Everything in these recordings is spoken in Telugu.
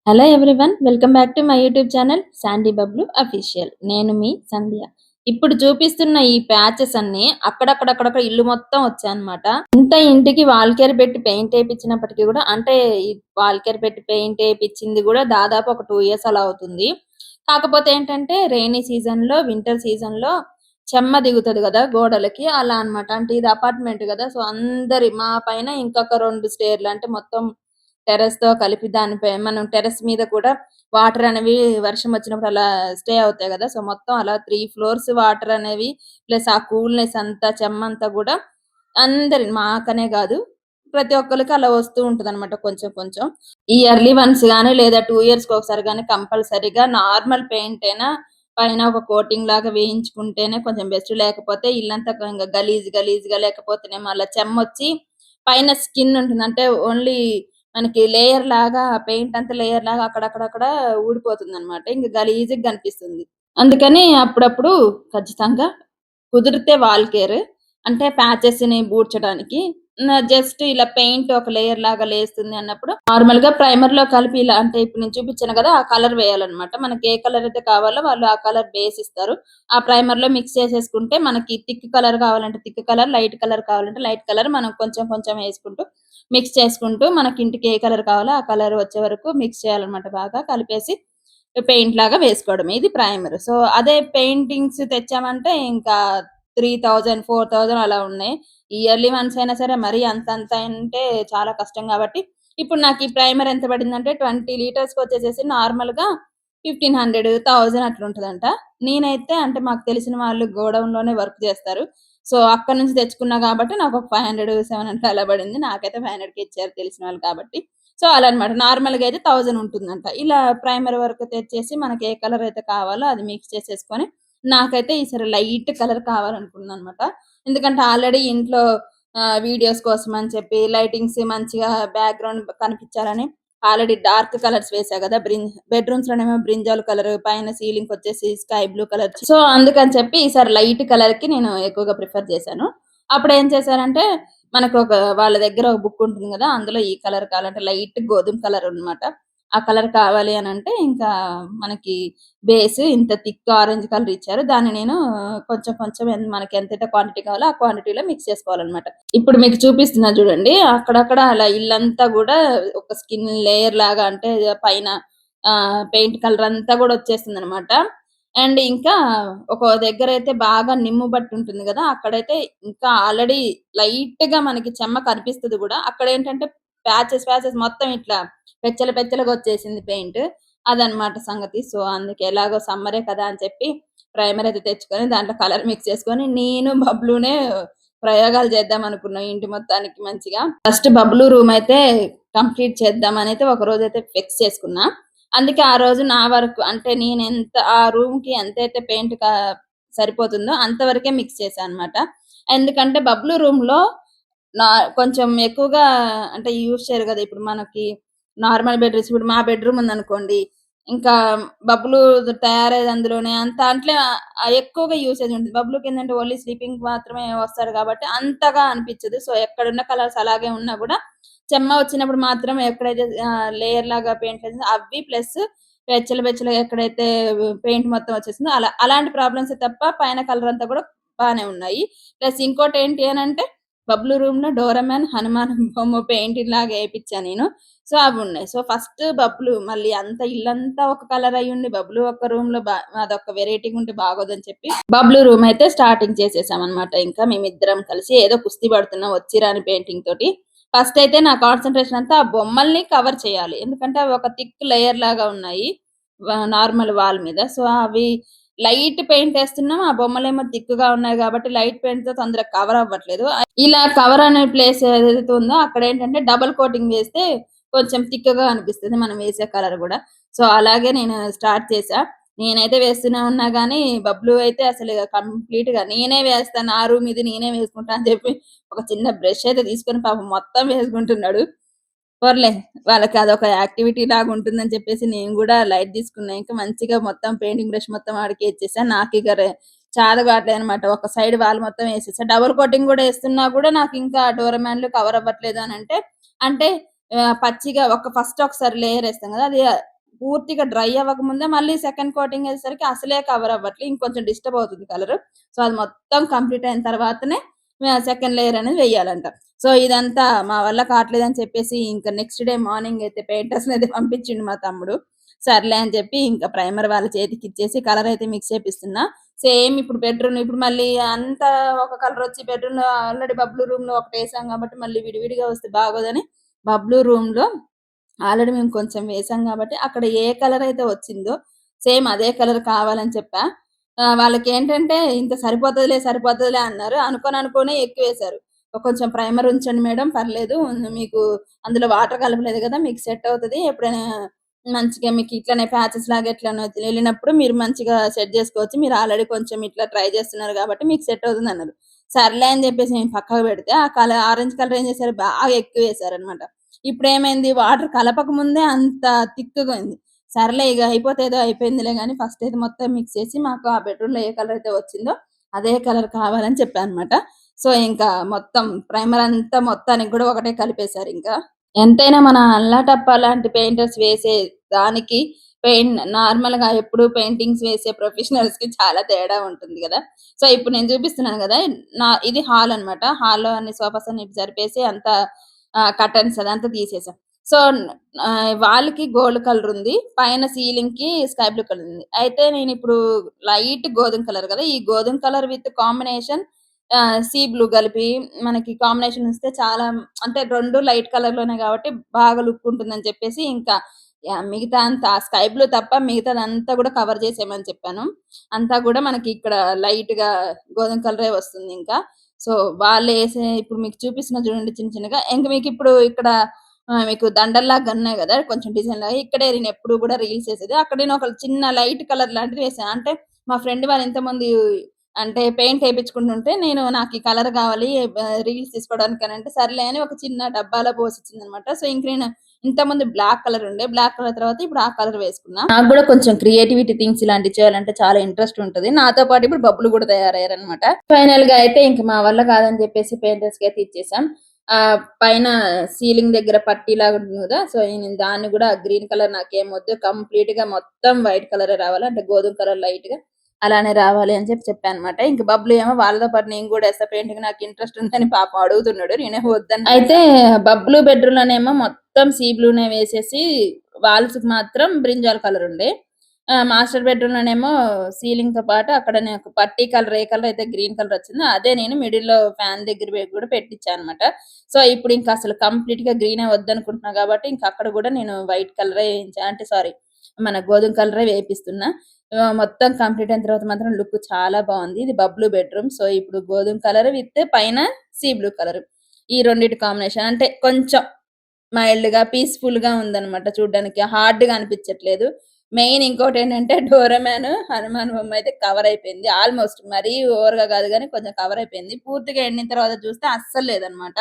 Hello everyone, welcome back to my YouTube channel Sandy Bablu official. నేను మీ సంధ్య. ఇప్పుడు చూపిస్తున్న ఈ ప్యాచెస్ అన్ని అక్కడక్కడక్కడక్కడ ఇల్లు మొత్తం వచ్చాయన్నమాట. ఇంత ఇంటికి వాల్కేర్ పెట్టి పెయింట్ వేయించినప్పటికీ కూడా, అంటే ఈ వాల్కేర్ పెట్టి పెయింట్ వేయించింది కూడా దాదాపు ఒక 2 years అలా అవుతుంది. కాకపోతే ఏంటంటే రెయినీ సీజన్ లో, వింటర్ సీజన్ లో చెమ్మ దిగుతుంది కదా గోడలకి, అలా అన్నమాట. అంటే ఇది అపార్ట్మెంట్ కదా, సో అందరి మా పైన ఇంకొక 2 స్టేర్లు, అంటే మొత్తం టెర్రస్ తో కలిపి దానిపై మనం టెర్రస్ మీద కూడా వాటర్ అనేవి వర్షం వచ్చినప్పుడు అలా స్టే అవుతాయి కదా, సో మొత్తం అలా 3 floors వాటర్ అనేవి, ప్లస్ ఆ కూల్నెస్ అంతా చెమ్మంతా కూడా అందరి మాకనే కాదు ప్రతి ఒక్కరికి అలా వస్తూ ఉంటది అనమాట. కొంచెం కొంచెం ఇయర్లీ వన్స్ గానీ లేదా 2 years ఒకసారి గానీ కంపల్సరీగా నార్మల్ పెయింట్ అయినా పైన ఒక కోటింగ్ లాగా వేయించుకుంటేనే కొంచెం బెస్ట్. లేకపోతే ఇల్లంతా గలీజ్ గలీజ్ గా, లేకపోతేనేమో అలా చెమ్మొచ్చి పైన స్కిన్ ఉంటుంది, అంటే ఓన్లీ మనకి లేయర్ లాగా పెయింట్ అంతా లేయర్ లాగా అక్కడక్కడక్కడ ఊడిపోతుందన్నమాట. ఇంక గలీజుగా కనిపిస్తుంది. అందుకని అప్పుడప్పుడు ఖచ్చితంగా కుదిరితే వాల్ కేర్, అంటే ప్యాచెస్‌ని బూడ్చడానికి జస్ట్ ఇలా పెయింట్ ఒక లేయర్ లాగా లేస్తుంది అన్నప్పుడు నార్మల్‌గా ప్రైమర్‌లో కలిపి ఇలా, అంటే ఇప్పుడు నేను చూపించాను కదా, ఆ కలర్ వేయాలన్నమాట. మనకి ఏ కలర్ అయితే కావాలో వాళ్ళు ఆ కలర్ బేస్ ఇస్తారు. ఆ ప్రైమర్‌లో మిక్స్ చేసేసుకుంటే మనకి థిక్ కలర్ కావాలంటే థిక్ కలర్, లైట్ కలర్ కావాలంటే లైట్ కలర్ మనం కొంచెం కొంచెం వేసుకుంటూ మిక్స్ చేసుకుంటూ మనకి ఇంటికి ఏ కలర్ కావాలో ఆ కలర్ వచ్చే వరకు మిక్స్ చేయాలన్నమాట. బాగా కలిపేసి పెయింట్ లాగా వేసుకోవడమే. ఇది ప్రైమర్. సో అదే పెయింటింగ్స్ తెచ్చామంటే ఇంకా 3000, 4000 అలా ఉన్నాయి. ఇయర్లీ వన్స్ అయినా సరే మరీ అంతంత అంటే చాలా కష్టం కాబట్టి, ఇప్పుడు నాకు ఈ ప్రైమర్ ఎంత పడిందంటే 20 లీటర్స్‌కి వచ్చేసేసి నార్మల్‌గా 1500, 1000 అట్లుంటదంట. నేనైతే, అంటే మాకు తెలిసిన వాళ్ళు గోడౌన్‌లోనే వర్క్ చేస్తారు. సో అక్కడి నుంచి తెచ్చుకున్నా కాబట్టి నాకు ఒక 500, 700 అలా పడింది. నాకైతే 500కే ఇచ్చారు తెలిసిన వాళ్ళు కాబట్టి. సో అలా అన్నమాట. నార్మల్‌గా అయితే 1000 ఉంటుందంట. ఇలా ప్రైమర్ వరకు తెచ్చేసి మనకి ఏ కలర్ అయితే కావాలో అది మిక్స్ చేసేసుకొని, నాకైతే ఈసారి లైట్ కలర్ కావాలనుకున్నానన్నమాట. ఎందుకంటే ఆల్రెడీ ఇంట్లో వీడియోస్ కోసం అని చెప్పి లైటింగ్స్ మంచిగా బ్యాక్‌గ్రౌండ్ కనిపించాలని ఆల్రెడీ డార్క్ కలర్స్ వేసా కదా. బెడ్‌రూమ్స్ లోనేమో బ్రింజాల్ కలర్, పైన సీలింగ్‌కొచ్చేసి స్కై బ్లూ కలర్. సో అందుకని చెప్పి ఈసారి లైట్ కలర్‌కి నేను ఎక్కువగా ప్రిఫర్ చేశాను. అప్పుడేం చేశారంటే, మనకు ఒక వాళ్ళ దగ్గర ఒక బుక్ ఉంటుంది గదా, అందులో ఈ కలర్ కావాలంటే లైట్ గోధుమ కలర్ అన్నమాట. ఆ కలర్ కావాలి అనంటే ఇంకా మనకి బేస్ ఇంత థిక్ ఆరెంజ్ కలర్ ఇచ్చారు. దాన్ని నేను కొంచెం కొంచెం మనకి ఎంతైతే క్వాంటిటీ కావాలో ఆ క్వాంటిటీలో మిక్స్ చేసుకోవాలన్నమాట. ఇప్పుడు మీకు చూపిస్తున్నా చూడండి. అక్కడక్కడ అలా ఇల్లంతా గూడా ఒక స్కిన్ లేయర్ లాగా, అంటే పైన పెయింట్ కలర్ అంతా గూడా వచ్చేస్తుందన్నమాట. అండ్ ఇంకా ఒక దగ్గరైతే బాగా నిమ్ము బట్టి ఉంటుంది గదా, అక్కడైతే ఇంకా ఆల్రెడీ లైట్‌గా మనకి చెమ్మ కనిపిస్తది గూడా. అక్కడేంటంటే ప్యాచెస్ ప్యాచెస్ మొత్తం ఇట్లా పెచ్చలు పెచ్చలుగా వచ్చేసింది పెయింట్. అదనమాట సంగతి. సో అందుకే ఎలాగో సమ్మరే కదా అని చెప్పి ప్రైమర్ అయితే తెచ్చుకొని దాంట్లో కలర్ మిక్స్ చేసుకొని నేను బబ్లూనే ప్రయోగాలు చేద్దాం అనుకున్నాం ఇంటి మొత్తానికి మంచిగా. ఫస్ట్ బబ్లూ రూమ్ అయితే కంప్లీట్ చేద్దామనైతే ఒకరోజైతే ఫిక్స్ చేసుకున్నా. అందుకే ఆ రోజు నా వరకు, అంటే నేనెంత ఆ రూమ్‌కి ఎంతైతే పెయింట్ సరిపోతుందో అంతవరకే మిక్స్ చేశా అన్నమాట. ఎందుకంటే బబ్లూ రూమ్‌లో నా కొంచెం ఎక్కువగా, అంటే యూజ్ చేయరు గదా. ఇప్పుడు మనకి నార్మల్ బెడ్‌రూమ్స్, ఇప్పుడు మా బెడ్‌రూమ్ ఉందనుకోండి, ఇంకా బబ్లూ తయారయ్యేది అందులోనే. అంత అంటే ఎక్కువగా యూసేజ్ ఉంటుంది. బబ్లూకేందంటే ఓన్లీ స్లీపింగ్‌కి మాత్రమే వస్తారు గాబట్టి అంతగా అనిపిచ్చదు. సో ఎక్కడున్న కలర్స్ అలాగే ఉన్నా గూడా చెమ్మ వచ్చినప్పుడు మాత్రం ఎక్కడైతే లేయర్ లాగా పెయింట్ వేసిందో అవి ప్లస్ పెచ్చలు పెచ్చలుగా ఎక్కడైతే పెయింట్ మొత్తం వచ్చేసిందో అలాంటి ప్రాబ్లమ్సే తప్ప పైన కలర్ అంతా గూడా బానే ఉన్నాయి. ప్లస్ ఇంకోటేంటి అనంటే బబ్లూ రూమ్‌లో డోరామాన్, హనుమాన్ బొమ్మ పెయింటింగ్ లాగా ఏపిచ్చా నేను. సో అవున్నాయి. సో ఫస్ట్ బబ్లూ, మళ్ళీ అంత ఇల్లంతా ఒక కలర్ అయ్యుండి బబ్లూ ఒక్క రూమ్‌లో అదొక వెరైటీగుంటే బాగోదని చెప్పి బబ్లూ రూమ్ అయితే స్టార్టింగ్ చేసేసామనమాట. ఇంకా మేమిద్దరం కలిసి ఏదో కుస్తీ పడుతున్నాం వచ్చి రాని పెయింటింగ్ తోటి. ఫస్ట్ అయితే నా కాన్సంట్రేషన్ అంతా ఆ బొమ్మల్ని కవర్ చేయాలి. ఎందుకంటే అవి ఒక థిక్ లేయర్ లాగా ఉన్నాయి. నార్మల్ వాల్ మీద. సో అవి లైట్ పెయింట్ ఏస్తున్నాం. ఆ బొమ్మలేమో థిక్‌గా ఉన్నాయి గాబట్టి లైట్ పెయింట్‌తో తొందరగా కవర్ అవ్వట్లేదు. ఇలా కవర్ అనే ప్లేస్ ఏదైతే ఉందో అక్కడేంటంటే డబుల్ కోటింగ్ వేస్తే కొంచెం థిక్‌గా అనిపిస్తది మనం వేసే కలర్ గూడా. సో అలాగే నేను స్టార్ట్ చేశా. నేనైతే వేస్తూనే ఉన్నా గానీ, బబ్లూ అయితే అసలు కంప్లీట్‌గా నేనే వేస్తాను. నా రూమ్ ఇది నేనే వేసుకుంటా అని చెప్పి ఒక చిన్న బ్రష్ అయితే తీసుకొని పాపం మొత్తం వేసుకుంటున్నాడు. పోన్లే, వాళ్ళకి అదొక యాక్టివిటీ లాగా ఉంటుందని చెప్పేసి నేను గూడా లైట్ తీసుకున్నా. ఇంకా మంచిగా మొత్తం పెయింటింగ్ బ్రష్ మొత్తం వాడికి ఇచ్చేసా. నాకిక చాతగాట్లేదనమాట. ఒక సైడ్ వాల్ మొత్తం ఏసేసా. డబుల్ కోటింగ్ గూడా ఏస్తున్నా గూడా నాకింకా డోరమాన్‌లు కవర్ అవ్వట్లేదు అనంటే, అంటే పచ్చిగా ఫస్ట్ ఒకసారి లేయర్ ఏస్తాం గదా, అది పూర్తిగా డ్రై అవ్వకముందే మళ్ళీ సెకండ్ కోటింగ్ ఏసేసరికి అసలే కవర్ అవ్వట్లే. ఇంకొంచెం డిస్టర్బ్ అవుతుంది కలరు. సో, అది మొత్తం కంప్లీట్ అయిన తర్వాతనే సెకండ్ లేయర్ అనేది వేయాలంట. సో, ఇదంతా మా వల్ల కావట్లేదని చెప్పేసి ఇంక నెక్స్ట్ డే మార్నింగ్ అయితే పెయింటర్స్‌నయితే పంపించిండు మా తమ్ముడు. సర్లే అని చెప్పి ఇంకా ప్రైమర్ వాళ్ళ చేతికిచ్చేసి కలర్ అయితే మిక్స్ చేపిస్తున్నా. సేమ్ ఇప్పుడు బెడ్‌రూమ్ ఇప్పుడు మళ్ళీ అంతా ఒక కలరొచ్చి బెడ్‌రూమ్‌లో ఆల్రెడీ బబ్లూ రూమ్‌లో ఒకటేసాం కాబట్టి మళ్ళీ విడివిడిగా వస్తే బాగోదని బబ్లూ రూమ్‌లో ఆల్రెడీ మేము కొంచెం వేసాం గాబట్టి, అక్కడ ఏ కలరైతే వచ్చిందో, సేమ్ అదే కలర్ కావాలని చెప్పా. వాళ్ళకేంటంటే, "ఇంత సరిపోతదిలే, సరిపోతదిలే" అన్నారు. అనుకోనే ఎక్కువేశారు. "కొంచెం ప్రైమర్ ఉంచండి మేడం పర్లేదు. మీకు అందులో వాటర్ కలపలేదు గదా! మీకు సెట్ అవుతది. ఎప్పుడైనా మంచిగా మీకు ఇట్లనే ప్యాచెస్ లాగా ఎట్లనో ఎళ్ళినప్పుడు మీరు మంచిగా సెట్ జేసుకోవచ్చు. మీరు ఆల్రెడీ కొంచెం ఇట్లా ట్రై జేస్తున్నారు గాబట్టి మీకు సెట్ అవుతుందన్నారు." సర్లే అని జెప్పేసి నేను పక్కకు పెడితే, ఆ ఆరెంజ్ కలర్ ఏం చేశారు, బాగా ఎక్కువేశారనమాట. ఇప్పుడేమైంది వాటర్ కలపక ముందే అంత థిక్‌గా ఉంది. సర్లే ఇగ అయిపోతే ఏదో అయిపోయిందిలే గాని ఫస్ట్ అయితే మొత్తం మిక్స్ చేసి మాకు ఆ బెడ్‌రూమ్‌లో ఏ కలర్ అయితే వచ్చిందో అదే కలర్ కావాలని చెప్పా అనమాట. సో, ఇంకా మొత్తం ప్రైమర్ అంతా మొత్తానికి గూడా ఒకటే కలిపేసారింకా. ఎంతైనా మన అల్లాటప్ప లాంటి పెయింటర్స్ వేసే దానికి నార్మల్‌గా ఎప్పుడు పెయింటింగ్స్ వేసే ప్రొఫెషనల్స్‌కి చాలా తేడా ఉంటుంది గదా! సో, ఇప్పుడు నేను చూపిస్తున్నాను గదా! ఇది హాల్ అనమాట. హాల్‌లో అన్ని సోఫాస్ అన్ని జరిపేసి అంతా కర్టెన్స్ అదంతా తీసేసాం. సో, వాల్‌కి గోల్డ్ కలర్ ఉంది. పైన సీలింగ్‌కి స్కై బ్లూ కలర్ ఉంది. అయితే నేనిప్పుడు లైట్ గోధుమ కలర్ గదా! ఈ గోధుమ colour with combination sea blue కలిపి మనకి కాంబినేషన్ ఇస్తే చాలా అంటే 2 లైట్ కలర్‌లోనే కాబట్టి బాగా లుక్ ఉంటుందని చెప్పేసి ఇంకా మిగతా అంతా స్కై బ్లూ తప్ప మిగతాదంతా గూడా కవర్ చేసేయమని చెప్పాను. అంతా గూడా మనకి ఇక్కడ లైట్‌గా గోధుమ కలరే వస్తుందింకా. సో, వాళ్ళేసే ఇప్పుడు మీకు చూపిస్తున్నా చూడండి చిన్న చిన్నగా. ఇంక మీకిప్పుడు ఇక్కడ మీకు దండల్లాగా ఉన్నాయి గదా! కొంచెం డిజైన్‌లాగా ఇక్కడే నేనెప్పుడు గూడా రీల్స్ ఏసేది. అక్కడ నేను ఒక చిన్న లైట్ కలర్ లాంటిది వేసా. అంటే మా ఫ్రెండ్ వాళ్ళు ఇంతకుముందు అంటే పెయింట్ ఏపించుకుంటుంటే నేను నాకీ కలర్ గావాలి రీల్స్ తీసుకోవడానికనంటే, సర్లే అని ఒక చిన్న డబ్బాలో పోసిచ్చిందనమాట. సో, ఇంక నేను ఇంతకుముందు బ్లాక్ కలర్ ఉండే. బ్లాక్ కలర్ తర్వాత ఇప్పుడు ఆ కలర్ వేసుకున్నా. నాకు గూడా కొంచెం క్రియేటివిటీ థింగ్స్ ఇలాంటివి చేయాలంటే చాలా ఇంట్రెస్ట్ ఉంటది. నాతో పాటు ఇప్పుడు బబ్బులు గూడా తయారయ్యారనమాట. ఫైనల్‌గా అయితే ఇంక మా వల్ల కాదని జెప్పేసి పెయింటర్స్‌కైతే ఇచ్చేసాం. పైన సీలింగ్ దగ్గర పట్టీలాగా ఉంటుంది గదా! సో, నేను దాన్ని గూడా గ్రీన్ కలర్ నాకేమొద్దు కంప్లీట్‌గా మొత్తం వైట్ కలరే రావాలి. అంటే గోధుమ కలర్ లైట్‌గా అలానే రావాలి అని చెప్పా అనమాట. ఇంక బబ్లు ఏమో వాళ్ళతో పాటు నేను గూడా ఏస్తా పెయింటింగ్ నాకు ఇంట్రెస్ట్ ఉందని పాపం అడుగుతున్నాడు. నేనేమో వద్దన్నా. అయితే బబ్లు బెడ్‌రూమ్‌లోనేమో మొత్తం సీ బ్లూనే వేసేసి వాల్స్‌కి మాత్రం బ్రింజాల్ కలర్ ఉండే. మాస్టర్ బెడ్‌రూమ్‌లోనేమో సీలింగ్‌తో పాటు అక్కడనే ఒక పట్టీ కలర్ ఏ కలర్ అయితే గ్రీన్ కలర్ వచ్చిందో అదే నేను మిడిల్‌లో ఫ్యాన్ దగ్గర కూడా పెట్టిచ్చా అనమాట. సో, ఇప్పుడు ఇంక అసలు కంప్లీట్‌గా గ్రీనే వద్దనుకుంటున్నా గాబట్టి ఇంక అక్కడ గూడా నేను వైట్ కలరే ఏయించా. అంటే సారీ మన గోధుమ కలరే వేపిస్తున్నా. మొత్తం కంప్లీట్ అయిన తర్వాత మాత్రం లుక్ చాలా బావుంది. ఇది బబ్లూ బెడ్‌రూమ్. సో, ఇప్పుడు గోధుమ కలర్ విత్ పైన సీ బ్లూ కలర్. ఈ రెండిటి కాంబినేషన్. అంటే కొంచెం మైల్డ్‌గా, పీస్‌ఫుల్‌గా ఉందనమాట చూడ్డానికి. హార్డ్‌గా అనిపిచ్చట్లేదు. మెయిన్ ఇంకోటేంటంటే డోరేమాన్, హనుమాన్ బొమ్మ అయితే కవర్ అయిపోయింది. ఆల్‌మోస్ట్ మరీ ఓవర్‌గా కాదు గానీ కొంచెం కవర్ అయిపోయింది. పూర్తిగా ఎండిన తర్వాత చూస్తే అస్సలు లేదనమాట.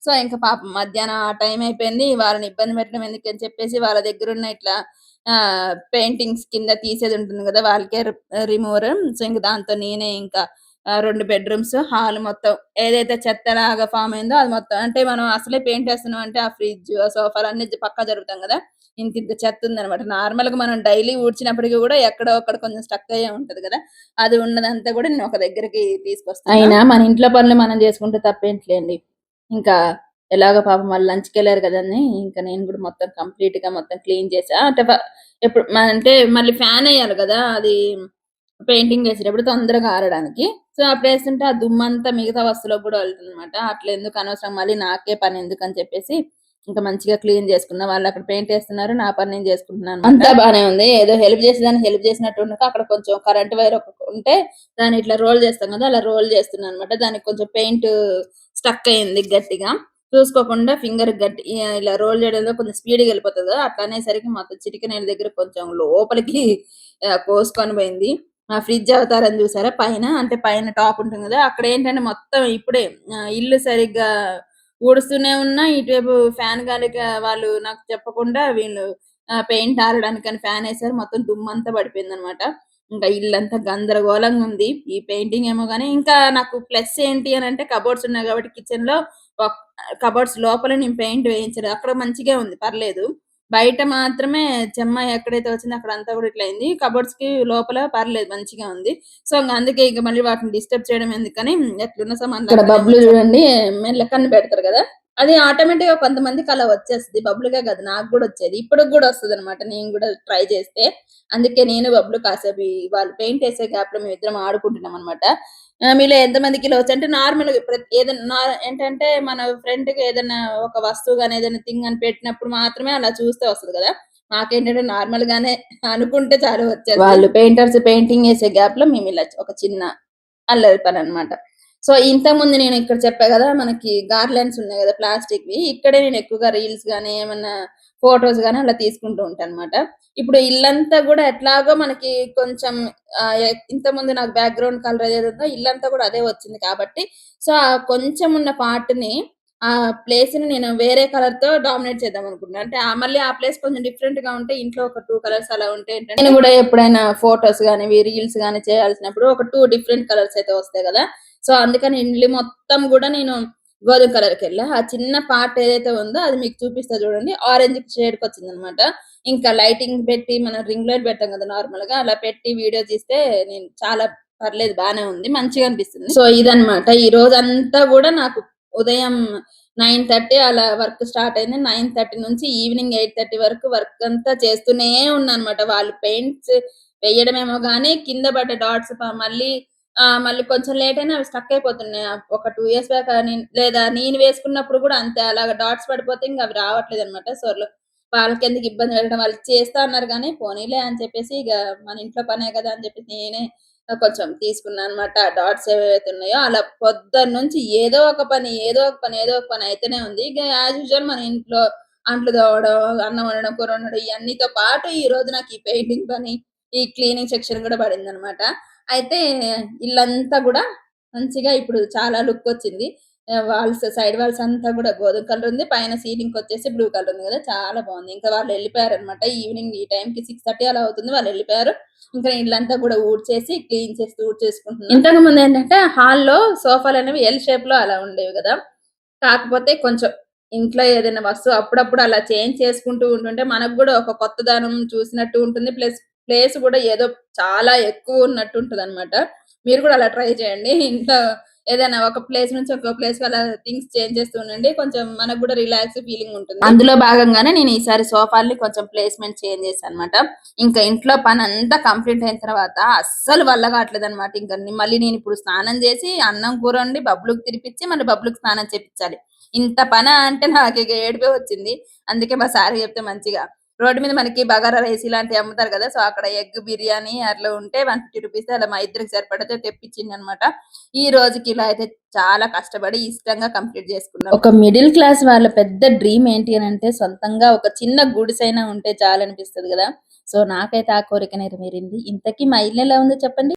సో, ఇంక పాపం మధ్యాహ్నం ఆ టైం అయిపోయింది. వాళ్ళని ఇబ్బంది పెట్టడం ఎందుకని చెప్పేసి వాళ్ళ దగ్గరున్న ఇట్లా పెయింటింగ్స్ కింద తీసేదుంటుంది గదా! Wall care remover. సో, ఇంక దాంతో నేనే ఇంకా 2 బెడ్‌రూమ్స్, హాల్ మొత్తం ఏదైతే చెత్తలాగా ఫార్మ్ అయిందో అది మొత్తం అంటే మనం అసలే పెయింటేస్తున్నాం అంటే ఆ ఫ్రిడ్జ్, ఆ సోఫాలన్నీ పక్కా జరుపుతాం గదా! ఇంతింత చెత్తుందనమాట. నార్మల్‌గా మనం డైలీ ఊడ్చినప్పటికి గూడా ఎక్కడో అక్కడ కొంచెం స్టక్ అయ్యే ఉంటది గదా! అది ఉన్నదంతా గూడా నేను ఒక దగ్గరికి తీసుకొస్తున్నా. అయినా మన ఇంట్లో పనులు మనం జేసుకుంటే తప్పేంటిలేండి. ఇంకా ఎలాగో పాపం వాళ్ళు లంచ్‌కెళ్లారు గదని ఇంకా నేను గూడా మొత్తం కంప్లీట్‌గా మొత్తం క్లీన్ చేశా. అంటే ఎప్పుడు అంటే మళ్ళీ ఫ్యానెయ్యాలి గదా! అది పెయింటింగ్ వేసేటప్పుడు తొందరగా ఆరడానికి. సో, అప్పుడేస్తుంటే ఆ దుమ్మంతా మిగతా వస్తువులకు గూడా వెళ్తుందనమాట. అట్లెందుకు అనవసరం మళ్ళీ నాకే పనెందుకని చెప్పేసి ఇంకా మంచిగా క్లీన్ చేసుకున్నా. వాళ్ళక్కడ పెయింటేస్తున్నారు. నా పని నేను చేసుకుంటున్నాననమాట. అంతా బానే ఉంది. ఏదో హెల్ప్ చేసేదానికి హెల్ప్ చేసినట్టు ఉండక అక్కడ కొంచెం కరెంట్ వైర్ ఉంటే దాన్ని ఇట్లా రోల్ చేస్తాం గదా! అలా రోల్ చేస్తున్నాననమాట. దానికి కొంచెం పెయింట్ స్టక్ అయింది గట్టిగా. చూసుకోకుండా ఫింగర్ ఇలా రోల్ చేయడంలో కొంచెం స్పీడ్‌గా ఎళ్ళిపోతది గదా! అట్లా అనేసరికి మొత్తం చిటికెనేల దగ్గర కొంచెం లోపలికి కోసుకొని పోయింది. ఆ ఫ్రిడ్జ్ అవతారం చూసారా పైన? అంటే పైన టాప్ ఉంటుంది గదా! అక్కడేంటంటే మొత్తం ఇప్పుడే ఇల్లు సరిగ్గా ఊడుస్తూనే ఉన్నా, ఇటువైపు ఫ్యాన్ గాలికి వాళ్ళు నాకు చెప్పకుండా వీళ్ళు పెయింట్ ఆరడానికని ఫ్యానేసారు. మొత్తం దుమ్మంతా పడిపోయిందనమాట. ఇంకా ఇల్లంతా గందరగోళంగా ఉంది. ఈ పెయింటింగ్ ఏమో గాని, ఇంకా నాకు ప్లస్ ఏంటి అనంటే కబోర్డ్స్ ఉన్నాయి గాబట్టి కిచెన్‌లో ఒక్ కబోర్డ్స్ లోపల నేను పెయింట్ వేయించలేదు. అక్కడ మంచిగే ఉంది పర్లేదు. బయట మాత్రమే చెమ్మ ఎక్కడైతే వచ్చిందో అక్కడంతా కూడా ఇట్లా అయింది. కబోర్డ్స్ కి లోపల పర్లేదు మంచిగా ఉంది. సో అందుకే ఇక మళ్ళీ వాటిని డిస్టర్బ్ చేయడం ఎందుకని ఎట్లున్న సామాన్లు ఇక్కడ బబ్బులు చూడండి మెల్లకన్ను పెడతారు కదా, అది ఆటోమేటిక్ గా కొంతమందికి అలా వచ్చేస్తుంది. బబ్బులుగా కదా, నాకు కూడా వచ్చేది, ఇప్పుడు కూడా వస్తుంది అనమాట నేను కూడా ట్రై చేస్తే. అందుకే నేను బబ్బులు కాసేపు వాళ్ళు పెయింట్ వేసే గ్యాప్ లో మేము ఇద్దరం ఆడుకుంటున్నాం అనమాట. మీలో ఎంతమందికి ఇలా వచ్చు అంటే నార్మల్ ఏదైనా ఏంటంటే మన ఫ్రెండ్ కి ఏదైనా ఒక వస్తువు గానీ ఏదైనా థింగ్ అని పెట్టినప్పుడు మాత్రమే అలా చూస్తే వస్తది కదా. మాకేంటంటే నార్మల్ గానే అనుకుంటే చాలు వచ్చేది. వాళ్ళు పెయింటర్స్ పెయింటింగ్ వేసే గ్యాప్ లో మేము ఇలా ఒక చిన్న అల్లరి పని అనమాట. సో ఇంతకు ముందు నేను ఇక్కడ చెప్పా కదా, మనకి గార్లెండ్స్ ఉన్నాయి కదా ప్లాస్టిక్ వి, ఇక్కడే నేను ఎక్కువగా రీల్స్ గానీ ఏమన్నా ఫొటోస్ గానీ అలా తీసుకుంటూ ఉంటాను అనమాట. ఇప్పుడు ఇల్లంతా కూడా ఎట్లాగో మనకి కొంచెం ఇంత ముందు నాకు బ్యాక్గ్రౌండ్ కలర్ ఏదైతే ఉందో ఇల్లంతా కూడా అదే వచ్చింది కాబట్టి, సో ఆ కొంచెం ఉన్న పార్ట్ ని ఆ ప్లేస్ ని నేను వేరే కలర్ తో డామినేట్ చేద్దాం అనుకుంటున్నాను. అంటే మళ్ళీ ఆ ప్లేస్ కొంచెం డిఫరెంట్ గా ఉంటే ఇంట్లో ఒక 2 కలర్స్ అలా ఉంటే ఏంటంటే, నేను కూడా ఎప్పుడైనా ఫొటోస్ గానీ రీల్స్ గానీ చేయాల్సినప్పుడు ఒక 2 డిఫరెంట్ కలర్స్ అయితే వస్తాయి కదా. సో అందుకని ఇల్లు మొత్తం కూడా నేను గోధుమ కలర్ కి వెళ్ళా. ఆ చిన్న పార్ట్ ఏదైతే ఉందో అది మీకు చూపిస్తా చూడండి, ఆరెంజ్ షేడ్ కి వచ్చింది అనమాట. ఇంకా లైటింగ్ పెట్టి మనం రింగ్ లైట్ పెడతాం కదా నార్మల్ గా, అలా పెట్టి వీడియో తీస్తే నేను చాలా పర్లేదు బానే ఉంది, మంచిగా అనిపిస్తుంది. సో ఇదన్నమాట ఈ రోజంతా కూడా నాకు ఉదయం 9:30 అలా వర్క్ స్టార్ట్ అయింది. 9:30 నుంచి ఈవినింగ్ 8:30 వరకు వర్క్ అంతా చేస్తూనే ఉన్నా అనమాట. వాళ్ళు పెయింట్స్ వేయడమేమో గానీ కింద పడ్డ డాట్స్ మళ్ళీ మళ్ళీ కొంచెం లేట్ అయినా అవి స్టక్ అయిపోతున్నాయి. ఒక 2 ఇయర్స్ బ్యాక్ లేదా నేను వేసుకున్నప్పుడు కూడా అంతే, అలాగా డాట్స్ పడిపోతే ఇంక అవి రావట్లేదన్నమాట. వాళ్ళకెందుకు ఇబ్బంది పెట్టడం, వాళ్ళు చేస్తా అన్నారు గానీ పోనీలే అని చెప్పేసి ఇగ మన ఇంట్లో పనే కదా అని చెప్పేసి నేనే కొంచెం తీసుకున్నానన్నమాట. ఆ డాట్స్ ఏవైతే ఉన్నాయో అలా పొద్దున్నుంచి ఏదో ఒక పని, ఏదో ఒక పని, ఏదో ఒక పని అయితేనే ఉంది. ఇగ యాజ్ యూజువల్ మన ఇంట్లో అంట్లు తోమడం, అన్నం వండడం, కూర వండడం ఇయన్నీతో పాటు ఈరోజు నాకు ఈ పెయింటింగ్ పని, ఈ క్లీనింగ్ సెక్షన్ కూడా పడిందన్నమాట. అయితే ఇల్లంతా గూడా మంచిగా ఇప్పుడు చాలా లుకొచ్చింది. సైడ్ వాల్స్ అంతా గూడా గోధుమ కలర్ ఉంది. పైన సీలింగ్‌కొచ్చేసి బ్లూ కలర్ ఉంది గదా, చాలా బావుంది. ఇంకా వాళ్ళెళ్ళిపోయారనమాట. ఈవినింగ్ ఈ టైంకి 6:30 అలా అవుతుంది. వాళ్ళెళ్ళిపోయారు. ఇంకా ఇల్లంతా గూడా ఊడ్చేసి, క్లీన్ చేసి తుడిచేసుకుంటున్నా. ఇంతకు ముందేంటంటే హాల్‌లో సోఫాలనేవి ఎల్ షేప్‌లో అలా ఉండేవి గదా. కాకపోతే కొంచెం ఇంట్లో ఏదైనా వస్తువు అప్పుడప్పుడు అలా చేంజ్ చేసుకుంటూ ఉంటుంటే మనకు గూడా ఒక కొత్తదనం చూసినట్టు ఉంటుంది. ప్లేస్ గూడా ఏదో చాలా ఎక్కువ ఉన్నట్టు ఉంటదనమాట. మీరు గూడా అలా ట్రై చేయండి. ఇంట్లో ఏదైనా ఒక ప్లేస్ నుంచి ఒక ప్లేస్‌కి అలా థింగ్స్ చేంజ్ చేస్తూ ఉండండి. కొంచెం మనకు గూడా రిలాక్స్ ఫీలింగ్ ఉంటుంది. అందులో భాగంగానే నేను ఈసారి సోఫాల్ని కొంచెం ప్లేస్‌మెంట్ చేంజ్ చేశానన్నమాట. ఇంకా ఇంట్లో పనంతా కంప్లీట్ అయిన తర్వాత అస్సలు వల్ల కావట్లేదన్నమాట. ఇంక మళ్ళీ నేనిప్పుడు స్నానం చేసి, అన్నం కూర వండి, బబ్లుకి తినిపించి, మళ్ళీ బబ్లుకి స్నానం చేపిచ్చాలి. ఇంత పనా అంటే నాకిక ఏడుపే వచ్చింది. అందుకే మా సార్‌కి చెప్తే మంచిగా రోడ్డు మీద మనకి బగారా రైస్ ఇలాంటివి అమ్ముతారు కదా. సో అక్కడ ఎగ్ బిర్యానీ అట్లా ఉంటే 150 రూపీస్ అలా మా ఇద్దరికి సరిపడితే తెప్పించిందనమాట. ఈ రోజుకి ఇలా అయితే చాలా కష్టపడి ఇష్టంగా కంప్లీట్ చేసుకున్నాం. ఒక మిడిల్ క్లాస్ వాళ్ళ పెద్ద డ్రీమ్ ఏంటి అని అంటే సొంతంగా ఒక చిన్న గుడిసైనా ఉంటే చాలనిపిస్తది కదా. సో నాకైతే ఆ కోరిక నెరవేరింది. ఇంతకీ మా ఇల్లు ఎలా ఉందో చెప్పండి.